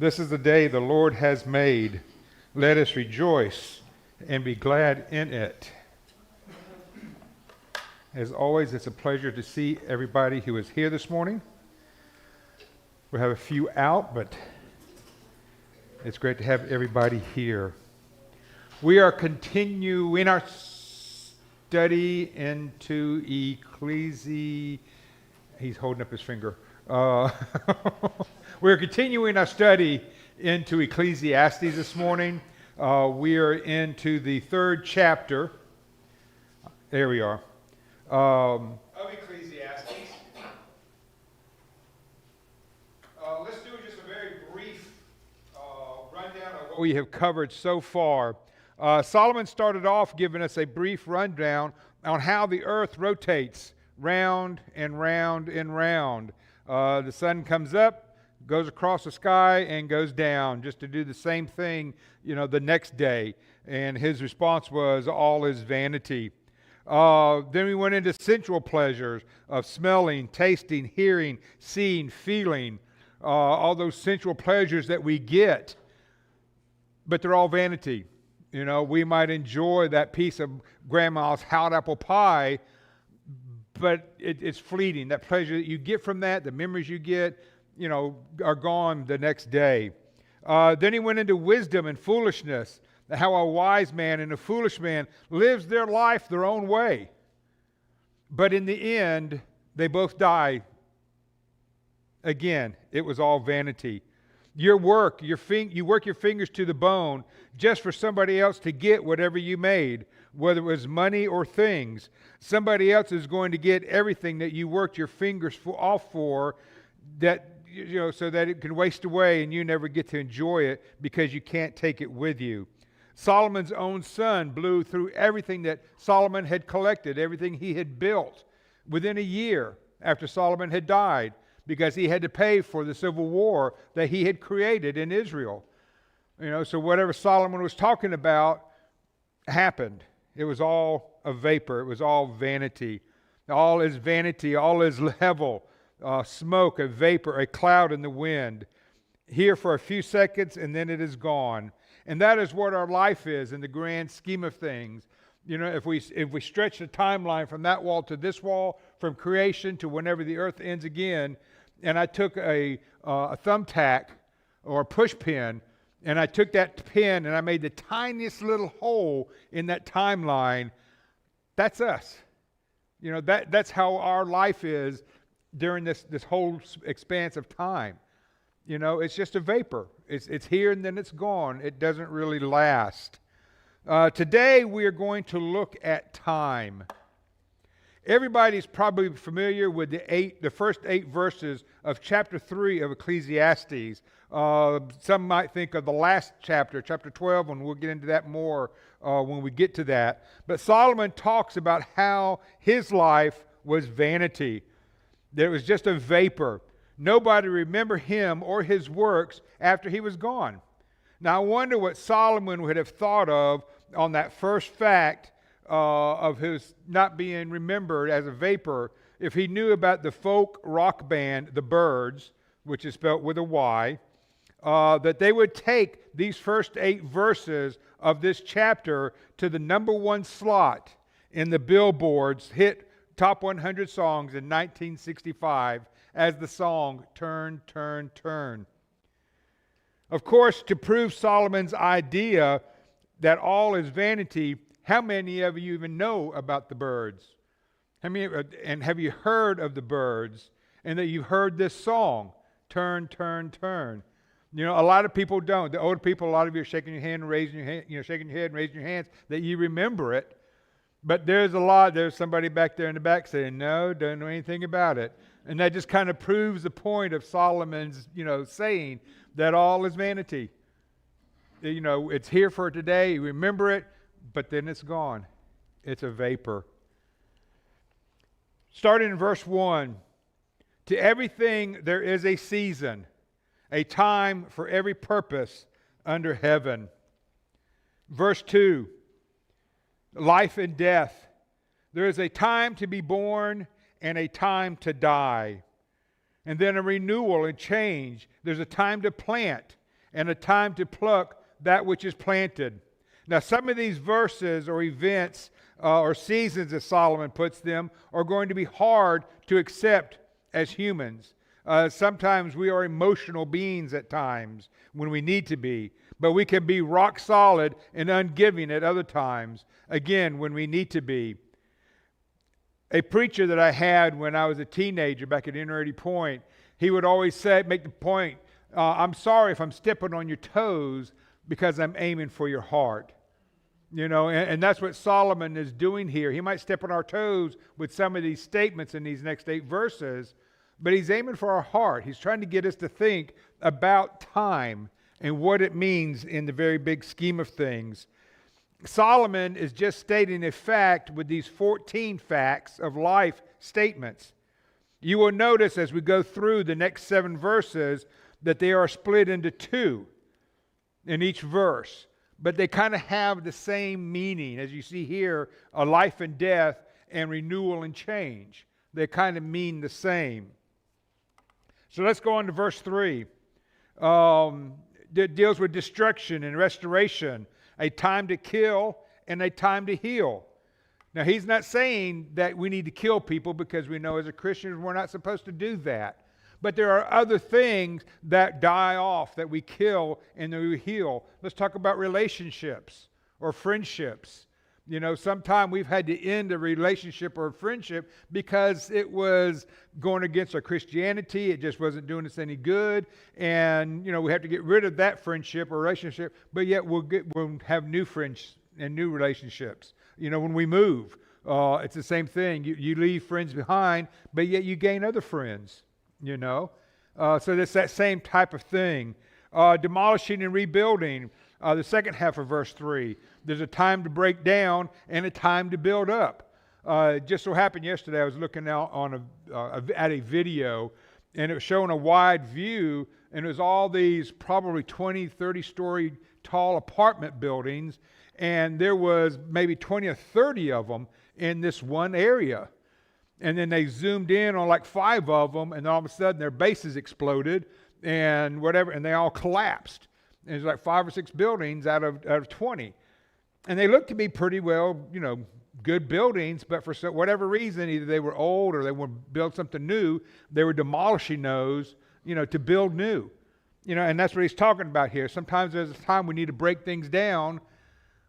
This is the day the Lord has made. Let us rejoice and be glad in it. As always, it's a pleasure to see everybody who is here this morning. We have a few out, but it's great to have everybody here. We are continuing our study into He's holding up his finger. We're continuing our study into Ecclesiastes this morning. We are into the third chapter. There we are. Of Ecclesiastes. Let's do just a very brief rundown of what we have covered so far. Solomon started off giving us a brief rundown on how the earth rotates round and round and round. The sun comes up, goes across the sky, and goes down just to do the same thing, the next day. And his response was, all is vanity. Then we went into sensual pleasures of smelling, tasting, hearing, seeing, feeling, all those sensual pleasures that we get. But they're all vanity. We might enjoy that piece of grandma's hot apple pie, but it's fleeting. That pleasure that you get from that, the memories you get, are gone the next day. Then he went into wisdom and foolishness, how a wise man and a foolish man lives their life their own way. But in the end, they both die. Again, it was all vanity. You work your fingers to the bone just for somebody else to get whatever you made, whether it was money or things. Somebody else is going to get everything that you worked your fingers off for, that so that it can waste away and you never get to enjoy it because you can't take it with you. Solomon's own son blew through everything that Solomon had collected, everything he had built within a year after Solomon had died, because he had to pay for the civil war that he had created in Israel. So whatever Solomon was talking about happened. It was all a vapor. It was all vanity. All is vanity. All is level. Smoke, a vapor, a cloud in the wind. Here for a few seconds and then it is gone. And that is what our life is in the grand scheme of things. If we stretch the timeline from that wall to this wall, from creation to whenever the earth ends again, and I took a thumbtack or a push pin, and I took that pin and I made the tiniest little hole in that timeline, that's us. That's how our life is during this whole expanse of time. It's just a vapor. It's here and then it's gone. It doesn't really last. Today we are going to look at time. Everybody's probably familiar with the first 8 verses of chapter 3 of Ecclesiastes. Some might think of the last chapter 12, and we'll get into that more when we get to that. But Solomon talks about how his life was vanity. That it was just a vapor. Nobody remembered him or his works after he was gone. Now I wonder what Solomon would have thought of on that first fact of his not being remembered as a vapor, if he knew about the folk rock band, the Byrds, which is spelled with a Y, that they would take these first 8 verses of this chapter to the number 1 slot in the Billboard's hit Top 100 songs in 1965 as the song Turn, Turn, Turn. Of course, to prove Solomon's idea that all is vanity, how many of you even know about the Byrds? And have you heard of the Byrds? And that you've heard this song, Turn, Turn, Turn? A lot of people don't. The older people, a lot of you are shaking your hand and raising your hand, shaking your head and raising your hands that you remember it. But there's somebody back there in the back saying, no, don't know anything about it. And that just kind of proves the point of Solomon's, saying that all is vanity. It's here for today, you remember it, but then it's gone. It's a vapor. Starting in verse 1, to everything there is a season, a time for every purpose under heaven. Verse 2, life and death. There is a time to be born and a time to die. And then a renewal and change. There's a time to plant and a time to pluck that which is planted. Now, some of these verses or events or seasons, as Solomon puts them, are going to be hard to accept as humans. Sometimes we are emotional beings at times when we need to be, but we can be rock solid and ungiving at other times, again, when we need to be. A preacher that I had when I was a teenager back at Inner Point, he would always make the point, I'm sorry if I'm stepping on your toes because I'm aiming for your heart. And that's what Solomon is doing here. He might step on our toes with some of these statements in these next 8 verses, but he's aiming for our heart. He's trying to get us to think about time and what it means in the very big scheme of things. Solomon is just stating a fact with these 14 facts of life statements. You will notice as we go through the next 7 verses that they are split into 2 in each verse. But they kind of have the same meaning. As you see here, a life and death and renewal and change. They kind of mean the same. So let's go on to verse 3. It deals with destruction and restoration, a time to kill and a time to heal. Now, he's not saying that we need to kill people because we know as a Christian we're not supposed to do that. But there are other things that die off, that we kill and that we heal. Let's talk about relationships or friendships. Sometimes we've had to end a relationship or a friendship because it was going against our Christianity. It just wasn't doing us any good. And, we have to get rid of that friendship or relationship. But yet we'll have new friends and new relationships. When we move, it's the same thing. You leave friends behind, but yet you gain other friends. So it's that same type of thing. Demolishing and rebuilding, the second half of verse 3. There's a time to break down and a time to build up. It just so happened yesterday I was looking out at a video, and it was showing a wide view, and it was all these probably 20, 30-story tall apartment buildings, and there was maybe 20 or 30 of them in this one area. And then they zoomed in on like 5 of them, and all of a sudden their bases exploded and whatever, and they all collapsed. And it was like 5 or 6 buildings out of 20. And they looked to be pretty well, good buildings, but for whatever reason, either they were old or they wanted to build something new, they were demolishing those, to build new. And that's what he's talking about here. Sometimes there's a time we need to break things down,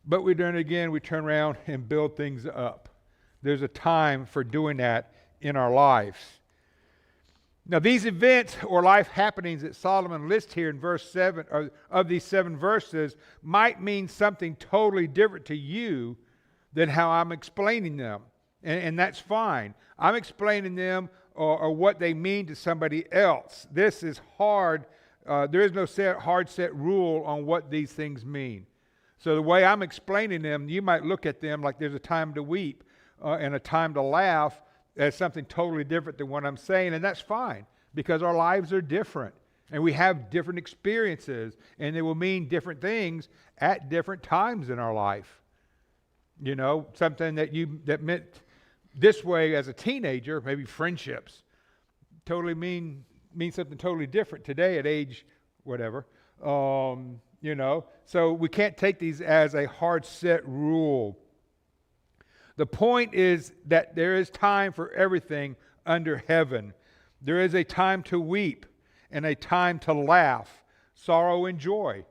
but we turn around and build things up. There's a time for doing that in our lives. Now, these events or life happenings that Solomon lists here in verse 7, or of these 7 verses, might mean something totally different to you than how I'm explaining them. And that's fine. I'm explaining them or what they mean to somebody else. This is hard. There is no hard set rule on what these things mean. So the way I'm explaining them, you might look at them like there's a time to weep and a time to laugh as something totally different than what I'm saying, and that's fine because our lives are different and we have different experiences, and they will mean different things at different times in our life. Something that meant this way as a teenager, maybe friendships, totally mean something totally different today at age whatever. So we can't take these as a hard set rule. The point is that there is time for everything under heaven. There is a time to weep and a time to laugh, sorrow and joy.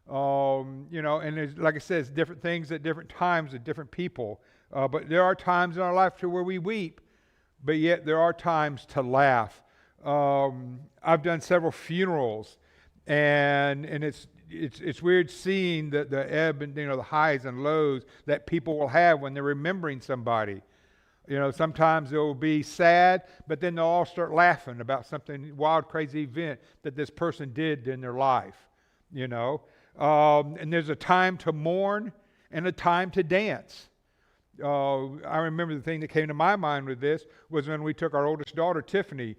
And there's, like I said, it's different things at different times with different people. But there are times in our life to where we weep, but yet there are times to laugh. I've done several funerals, and it's weird seeing the ebb and the highs and lows that people will have when they're remembering somebody. Sometimes they'll be sad, but then they'll all start laughing about something wild, crazy event that this person did in their life. And there's a time to mourn and a time to dance. I remember the thing that came to my mind with this was when we took our oldest daughter, Tiffany,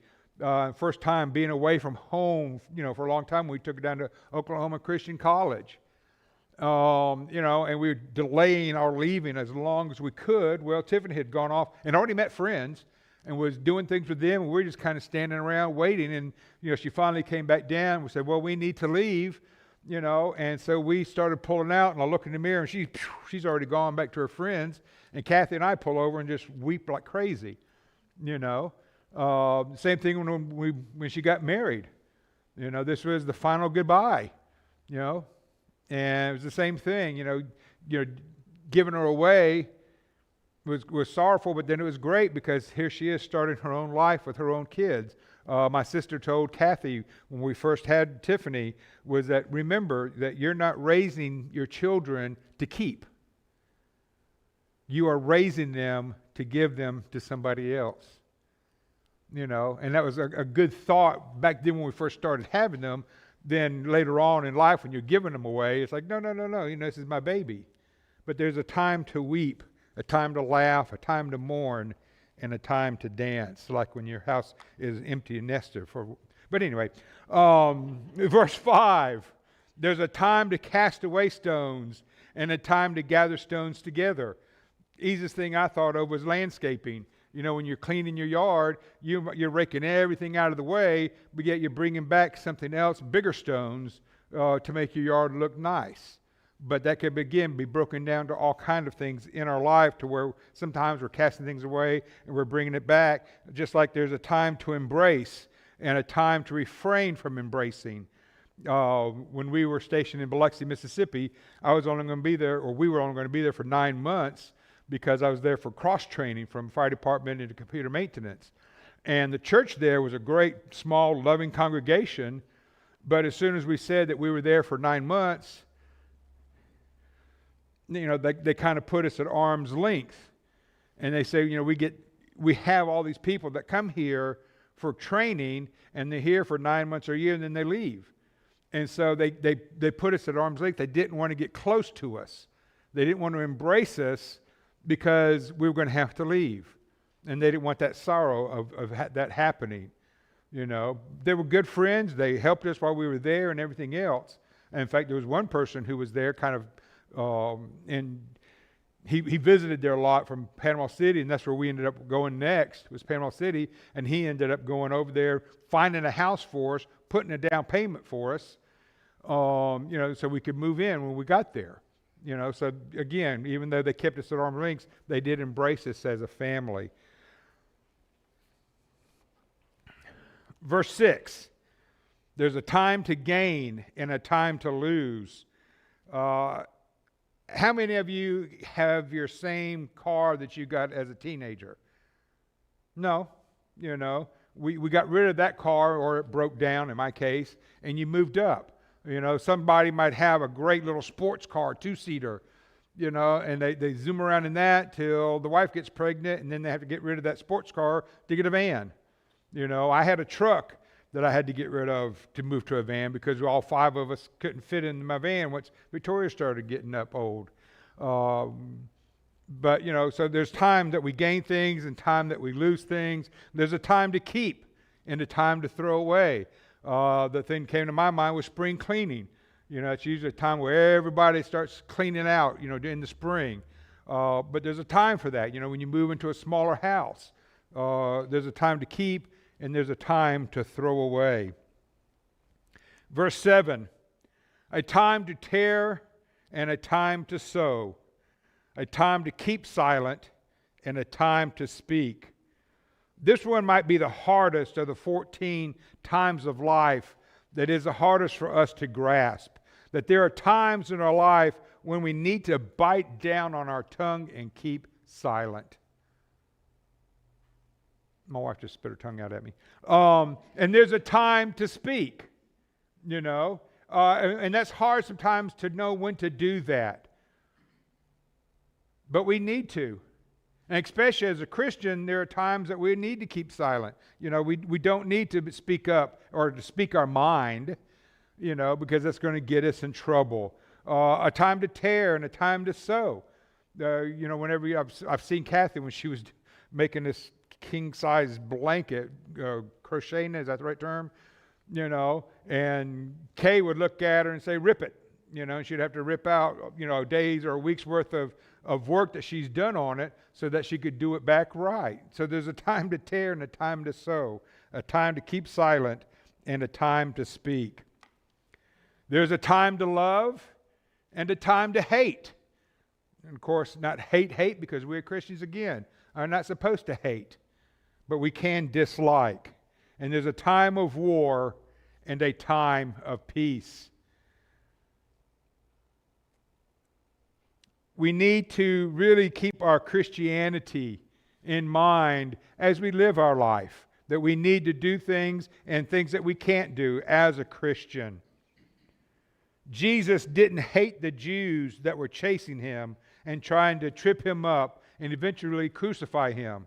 first time being away from home, for a long time. We took her down to Oklahoma Christian College, and we were delaying our leaving as long as we could. Well, Tiffany had gone off and already met friends and was doing things with them, and we were just kind of standing around waiting. And she finally came back down. We said, well, we need to leave. And so we started pulling out, and I look in the mirror, and she's already gone back to her friends, and Kathy and I pull over and just weep like crazy, Same thing when she got married. This was the final goodbye, and it was the same thing, giving her away was sorrowful, but then it was great because here she is starting her own life with her own kids. My sister told Kathy when we first had Tiffany was that remember that you're not raising your children to keep. You are raising them to give them to somebody else. And that was a good thought back then when we first started having them. Then later on in life when you're giving them away, it's like, no, this is my baby. But there's a time to weep, a time to laugh, a time to mourn, and a time to dance, like when your house is empty and nested. But anyway, verse 5, there's a time to cast away stones and a time to gather stones together. Easiest thing I thought of was landscaping. When you're cleaning your yard, you're raking everything out of the way, but yet you're bringing back something else, bigger stones, to make your yard look nice. But that could again be broken down to all kinds of things in our life to where sometimes we're casting things away and we're bringing it back. Just like there's a time to embrace and a time to refrain from embracing. When we were stationed in Biloxi, Mississippi, we were only going to be there for 9 months because I was there for cross-training from fire department into computer maintenance. And the church there was a great, small, loving congregation. But as soon as we said that we were there for 9 months, they kind of put us at arm's length, and they say, we have all these people that come here for training, and they're here for 9 months or a year, and then they leave. And so they put us at arm's length. They didn't want to get close to us. They didn't want to embrace us because we were going to have to leave, and they didn't want that sorrow of that happening. They were good friends. They helped us while we were there and everything else. And in fact, there was one person who was there kind of and he visited there a lot from Panama City, and that's where we ended up going next, was Panama City, and he ended up going over there, finding a house for us, putting a down payment for us, so we could move in when we got there. So again, even though they kept us at arm's length, they did embrace us as a family. Verse 6, there's a time to gain and a time to lose. How many of you have your same car that you got as a teenager? No. We got rid of that car, or it broke down in my case, and you moved up. Somebody might have a great little sports car, 2-seater, and they zoom around in that till the wife gets pregnant, and then they have to get rid of that sports car to get a van. I had a truck that I had to get rid of to move to a van because all 5 of us couldn't fit in my van once Victoria started getting up old. But so there's time that we gain things and time that we lose things. There's a time to keep and a time to throw away. The thing that came to my mind was spring cleaning. It's usually a time where everybody starts cleaning out, in the spring. But there's a time for that. When you move into a smaller house, there's a time to keep and there's a time to throw away. Verse 7, a time to tear and a time to sow, a time to keep silent and a time to speak. This one might be the hardest of the 14 times of life that is the hardest for us to grasp. That there are times in our life when we need to bite down on our tongue and keep silent. My wife just spit her tongue out at me. And there's a time to speak, and that's hard sometimes to know when to do that. But we need to. And especially as a Christian, there are times that we need to keep silent. We don't need to speak up or to speak our mind, because that's going to get us in trouble. A time to tear and a time to sow. Whenever I've seen Kathy when she was making this king-size blanket, crocheting, is that the right term? And Kay would look at her and say, rip it. And she'd have to rip out, days or a week's worth of work that she's done on it so that she could do it back right. So there's a time to tear and a time to sow, a time to keep silent and a time to speak. There's a time to love and a time to hate. And of course, not hate, because we're Christians, again, are not supposed to hate, but we can dislike. And there's a time of war and a time of peace. We need to really keep our Christianity in mind as we live our life, that we need to do things and things that we can't do as a Christian. Jesus didn't hate the Jews that were chasing him and trying to trip him up and eventually crucify him.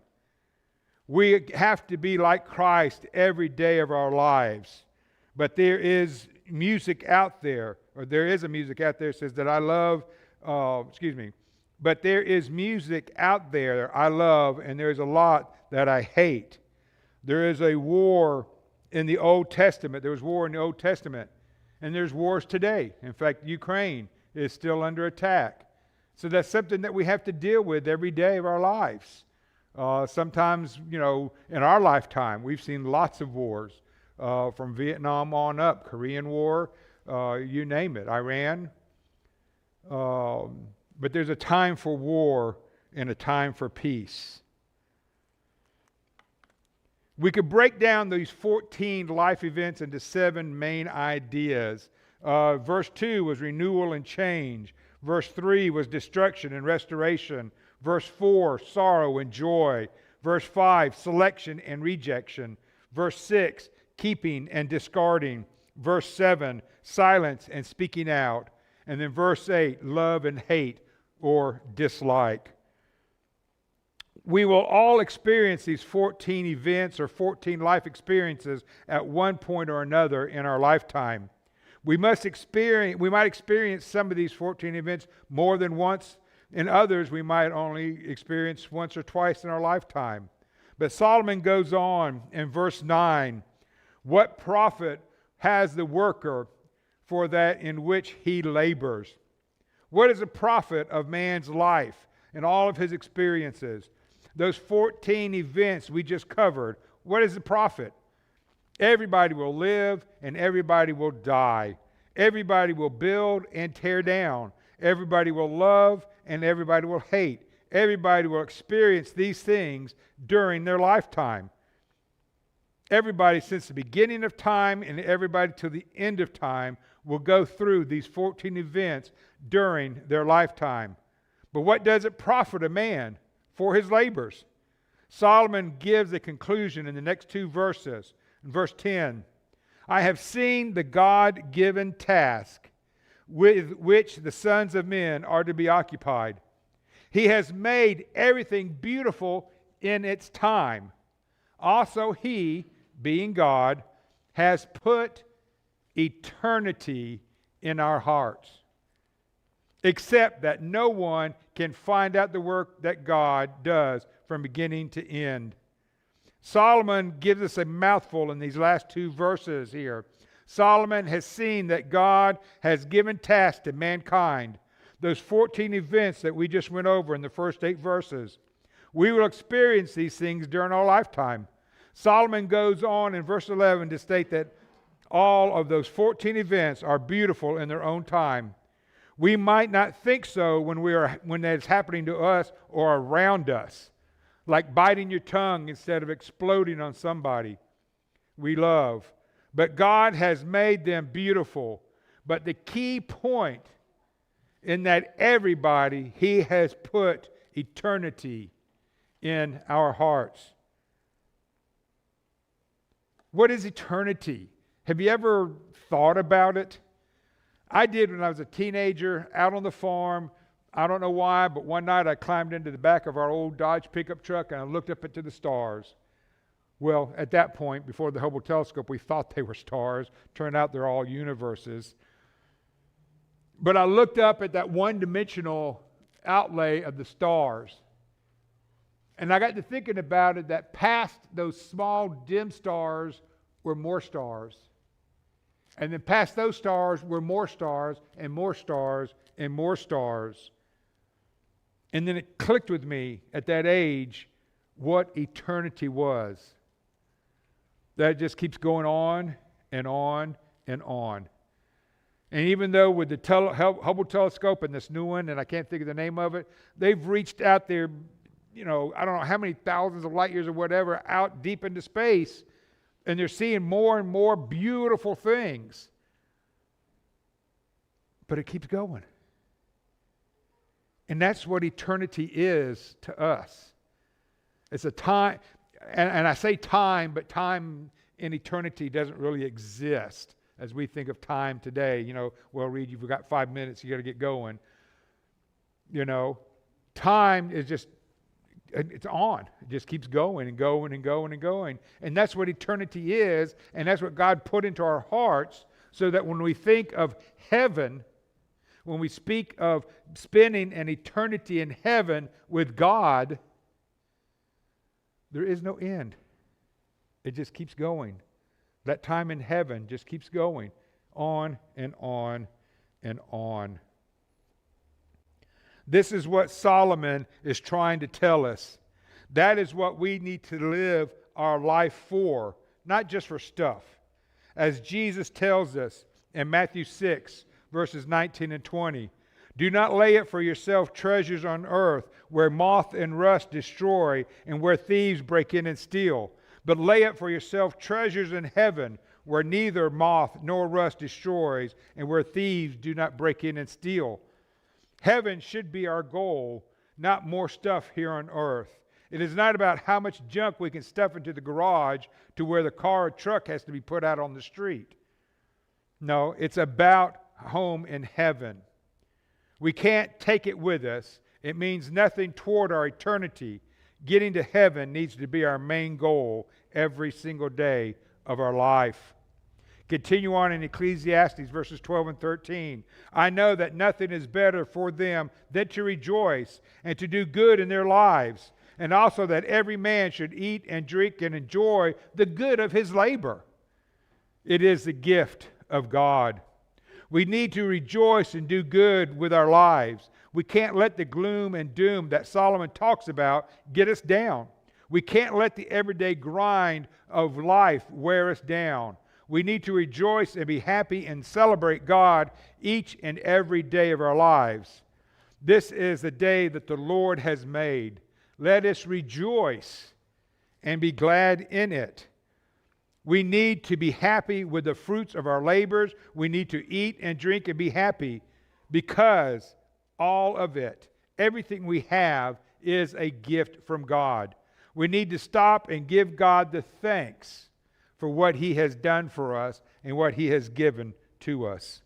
We have to be like Christ every day of our lives. But there is music out there, or there is a music out there that says that I love, but there is music out there I love, and there's a lot that I hate. There is a war in the Old Testament. There was war in the Old Testament, and there's wars today. In fact, Ukraine is still under attack. So that's something that we have to deal with every day of our lives. Sometimes, in our lifetime, we've seen lots of wars, from Vietnam on up, Korean War, you name it, Iran. But there's a time for war and a time for peace. We could break down these 14 life events into 7 main ideas. Verse 2 was renewal and change. Verse 3 was destruction and restoration. Verse 4, sorrow and joy. Verse 5, selection and rejection. Verse 6, keeping and discarding. Verse 7, silence and speaking out. And then verse 8, love and hate or dislike. We will all experience these 14 events or 14 life experiences at one point or another in our lifetime. We might experience some of these 14 events more than once, and others we might only experience once or twice in our lifetime. But Solomon goes on in verse 9, what profit has the worker for that in which he labors? What is the profit of man's life and all of his experiences? Those 14 events we just covered, what is the profit? Everybody will live and everybody will die. Everybody will build and tear down. Everybody will love and everybody will hate. Everybody will experience these things during their lifetime. Everybody since the beginning of time and everybody to the end of time will go through these 14 events during their lifetime. But what does it profit a man for his labors? Solomon gives a conclusion in the next 2 verses. In verse 10, I have seen the God-given task with which the sons of men are to be occupied. He has made everything beautiful in its time. Also he, being God, has put eternity in our hearts, except that no one can find out the work that God does from beginning to end. Solomon gives us a mouthful in these last 2 verses here. Solomon has seen that God has given tasks to mankind. Those 14 events that we just went over in the first 8 verses. We will experience these things during our lifetime. Solomon goes on in verse 11 to state that all of those 14 events are beautiful in their own time. We might not think so when it's happening to us or around us, like biting your tongue instead of exploding on somebody we love. But God has made them beautiful. But the key point in that everybody, He has put eternity in our hearts. What is eternity? Have you ever thought about it? I did when I was a teenager out on the farm. I don't know why, but one night I climbed into the back of our old Dodge pickup truck and I looked up into the stars. Well, at that point, before the Hubble telescope, we thought they were stars. Turned out they're all universes. But I looked up at that one-dimensional outlay of the stars. And I got to thinking about it, that past those small dim stars were more stars. And then past those stars were more stars and more stars and more stars. And then it clicked with me at that age what eternity was. That just keeps going on and on and on. And even though with the Hubble telescope and this new one, and I can't think of the name of it, they've reached out there, I don't know how many thousands of light years or whatever, out deep into space, and they're seeing more and more beautiful things. But it keeps going. And that's what eternity is to us. It's a time, and I say time, but time in eternity doesn't really exist as we think of time today. Well, Reed, you've got 5 minutes, you got to get going. Time is just, it's on. It just keeps going and going and going and going. And that's what eternity is, and that's what God put into our hearts, so that when we think of heaven, when we speak of spending an eternity in heaven with God, there is no end. It just keeps going. That time in heaven just keeps going on and on and on. This is what Solomon is trying to tell us. That is what we need to live our life for, not just for stuff. As Jesus tells us in Matthew 6, verses 19 and 20, do not lay up for yourself treasures on earth where moth and rust destroy and where thieves break in and steal. But lay up for yourself treasures in heaven where neither moth nor rust destroys and where thieves do not break in and steal. Heaven should be our goal, not more stuff here on earth. It is not about how much junk we can stuff into the garage to where the car or truck has to be put out on the street. No, it's about home in heaven. We can't take it with us. It means nothing toward our eternity. Getting to heaven needs to be our main goal every single day of our life. Continue on in Ecclesiastes verses 12 and 13. I know that nothing is better for them than to rejoice and to do good in their lives, and also that every man should eat and drink and enjoy the good of his labor. It is the gift of God. We need to rejoice and do good with our lives. We can't let the gloom and doom that Solomon talks about get us down. We can't let the everyday grind of life wear us down. We need to rejoice and be happy and celebrate God each and every day of our lives. This is the day that the Lord has made. Let us rejoice and be glad in it. We need to be happy with the fruits of our labors. We need to eat and drink and be happy, because all of it, everything we have, is a gift from God. We need to stop and give God the thanks for what He has done for us and what He has given to us.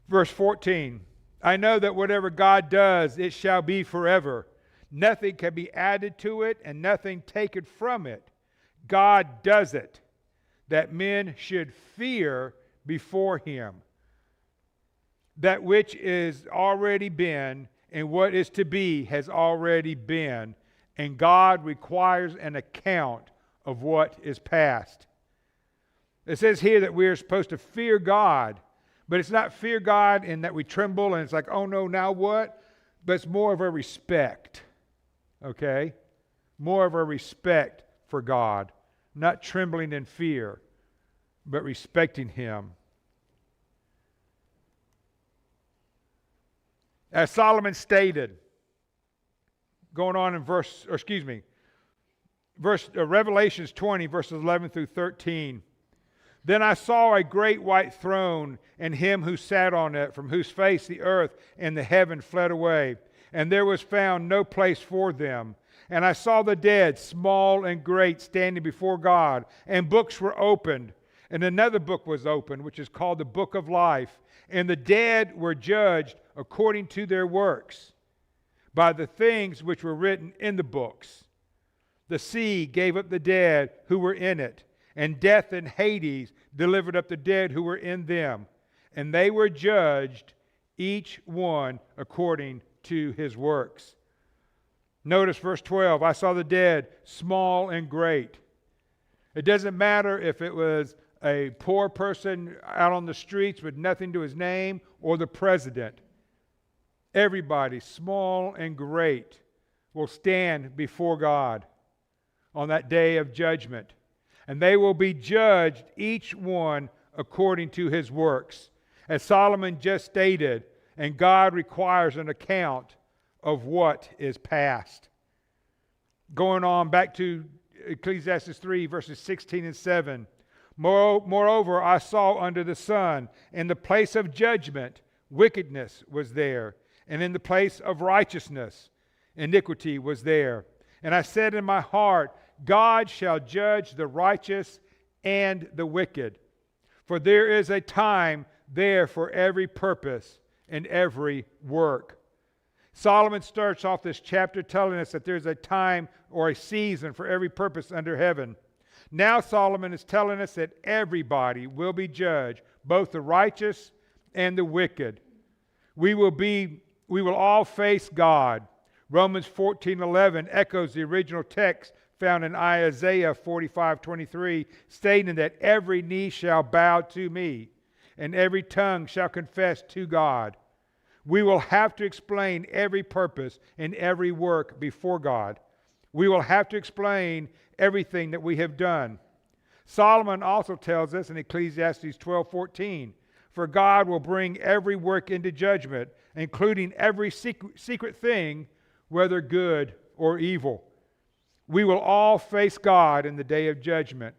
Verse 14, I know that whatever God does, it shall be forever. Nothing can be added to it and nothing taken from it. God does it, that men should fear before Him. That which is already been and what is to be has already been, and God requires an account of what is past. It says here that we are supposed to fear God, but it's not fear God in that we tremble and it's like, oh no, now what? But it's more of a respect, okay? More of a respect for God. Not trembling in fear, but respecting Him. As Solomon stated, going on in Revelations 20, verses 11 through 13. Then I saw a great white throne and Him who sat on it, from whose face the earth and the heaven fled away, and there was found no place for them. And I saw the dead, small and great, standing before God, and books were opened. And another book was opened, which is called the Book of Life. And the dead were judged according to their works, by the things which were written in the books. The sea gave up the dead who were in it, and death and Hades delivered up the dead who were in them. And they were judged, each one according to his works. Notice verse 12, I saw the dead, small and great. It doesn't matter if it was a poor person out on the streets with nothing to his name or the president. Everybody, small and great, will stand before God on that day of judgment. And they will be judged, each one according to his works. As Solomon just stated, and God requires an account of what is past. Going on back to Ecclesiastes 3, verses 16 and 7. Moreover, I saw under the sun, in the place of judgment, wickedness was there, and in the place of righteousness, iniquity was there. And I said in my heart, God shall judge the righteous and the wicked. For there is a time there for every purpose and every work. Solomon starts off this chapter telling us that there's a time or a season for every purpose under heaven. Now Solomon is telling us that everybody will be judged, both the righteous and the wicked. We will all face God. Romans 14:11 echoes the original text found in Isaiah 45:23, stating that every knee shall bow to me, and every tongue shall confess to God. We will have to explain every purpose and every work before God. We will have to explain everything that we have done. Solomon also tells us in Ecclesiastes 12:14, for God will bring every work into judgment, including every secret thing, whether good or evil. We will all face God in the day of judgment.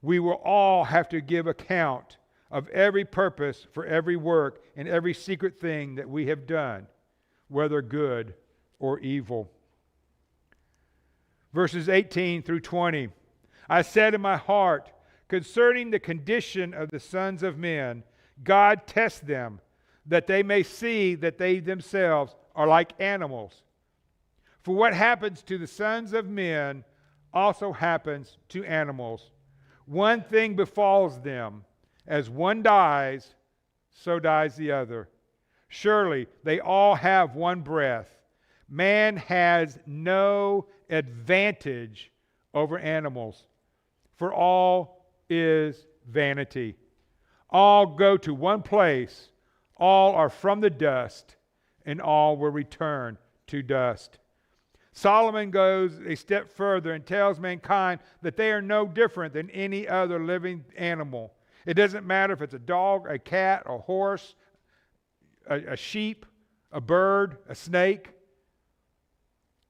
We will all have to give account of every purpose for every work and every secret thing that we have done, whether good or evil. Verses 18 through 20. I said in my heart, concerning the condition of the sons of men, God tests them, that they may see that they themselves are like animals. For what happens to the sons of men also happens to animals. One thing befalls them. As one dies, so dies the other. Surely they all have one breath. Man has no advantage over animals, for all is vanity. All go to one place, all are from the dust, and all will return to dust. Solomon goes a step further and tells mankind that they are no different than any other living animal. It doesn't matter if it's a dog, a cat, a horse, a sheep, a bird, a snake.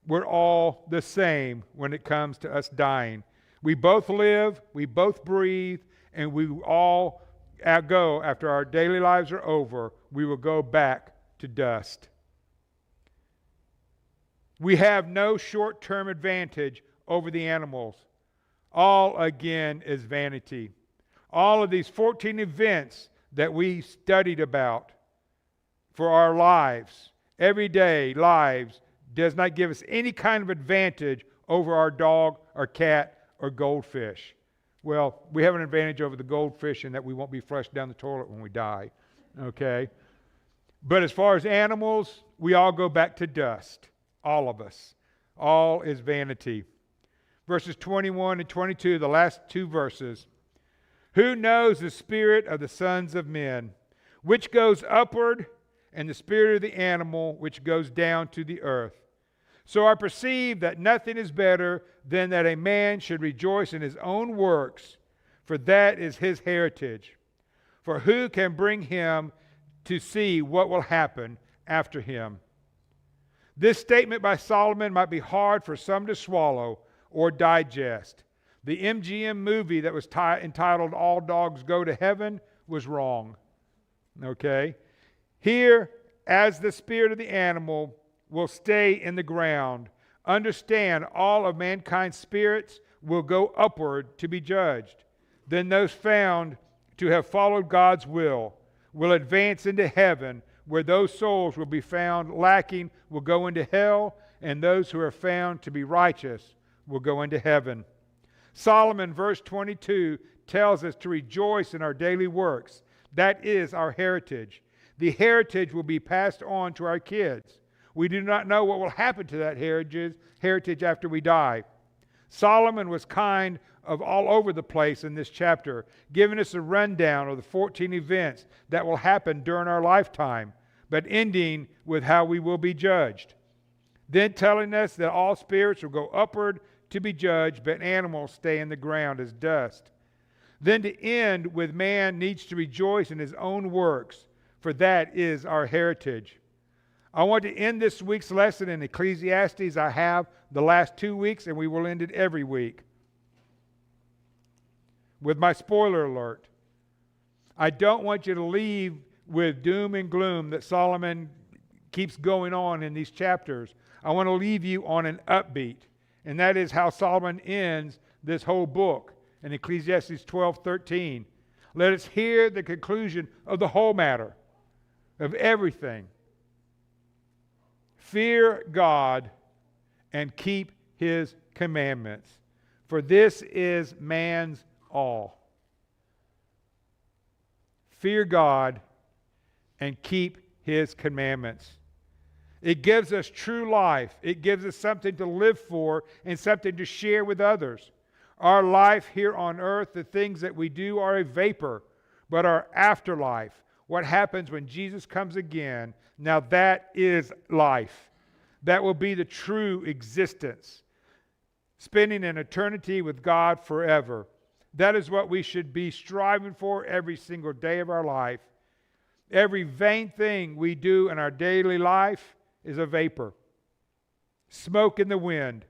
We're all the same when it comes to us dying. We both live, we both breathe, and we all go, after our daily lives are over, we will go back to dust. We have no short-term advantage over the animals. All, again, is vanity. All of these 14 events that we studied about for our lives, everyday lives, does not give us any kind of advantage over our dog or cat or goldfish. Well, we have an advantage over the goldfish in that we won't be flushed down the toilet when we die, okay? But as far as animals, we all go back to dust, all of us. All is vanity. Verses 21 and 22, the last two verses. Who knows the spirit of the sons of men, which goes upward, and the spirit of the animal, which goes down to the earth? So I perceive that nothing is better than that a man should rejoice in his own works, for that is his heritage. For who can bring him to see what will happen after him? This statement by Solomon might be hard for some to swallow or digest. The MGM movie that was entitled All Dogs Go to Heaven was wrong. Okay? Here, as the spirit of the animal will stay in the ground, understand all of mankind's spirits will go upward to be judged. Then those found to have followed God's will advance into heaven, where those souls will be found lacking will go into hell, and those who are found to be righteous will go into heaven. Solomon, verse 22, tells us to rejoice in our daily works. That is our heritage. The heritage will be passed on to our kids. We do not know what will happen to that heritage after we die. Solomon was kind of all over the place in this chapter, giving us a rundown of the 14 events that will happen during our lifetime, but ending with how we will be judged. Then telling us that all spirits will go upward to be judged, but animals stay in the ground as dust. Then to end with man needs to rejoice in his own works, for that is our heritage. I want to end this week's lesson in Ecclesiastes. I have the last 2 weeks, and we will end it every week with my spoiler alert. I don't want you to leave with doom and gloom that Solomon keeps going on in these chapters. I want to leave you on an upbeat, and that is how Solomon ends this whole book in Ecclesiastes 12:13. Let us hear the conclusion of the whole matter, of everything. Fear God and keep his commandments, for this is man's all. Fear God and keep his commandments. It gives us true life. It gives us something to live for and something to share with others. Our life here on earth, the things that we do are a vapor, but our afterlife, what happens when Jesus comes again, now that is life. That will be the true existence. Spending an eternity with God forever. That is what we should be striving for every single day of our life. Every vain thing we do in our daily life is a vapor. Smoke in the wind.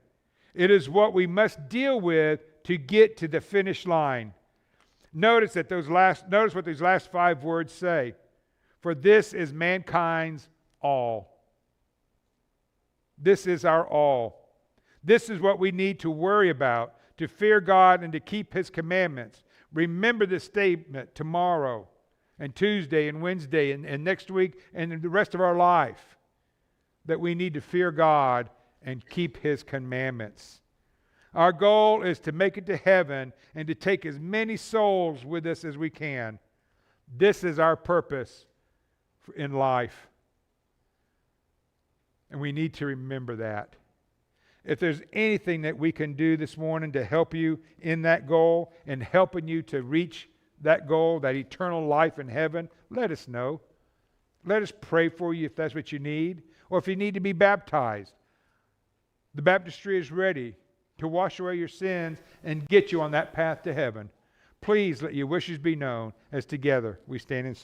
It is what we must deal with to get to the finish line. Notice what these last 5 words say. For this is mankind's all. This is our all. This is what we need to worry about, to fear God and to keep his commandments. Remember this statement tomorrow and Tuesday and Wednesday and next week and the rest of our life, that we need to fear God and keep his commandments. Our goal is to make it to heaven and to take as many souls with us as we can. This is our purpose in life. And we need to remember that. If there's anything that we can do this morning to help you in that goal and helping you to reach that goal, that eternal life in heaven, let us know. Let us pray for you if that's what you need, or if you need to be baptized. The baptistry is ready to wash away your sins and get you on that path to heaven. Please let your wishes be known as together we stand and sing.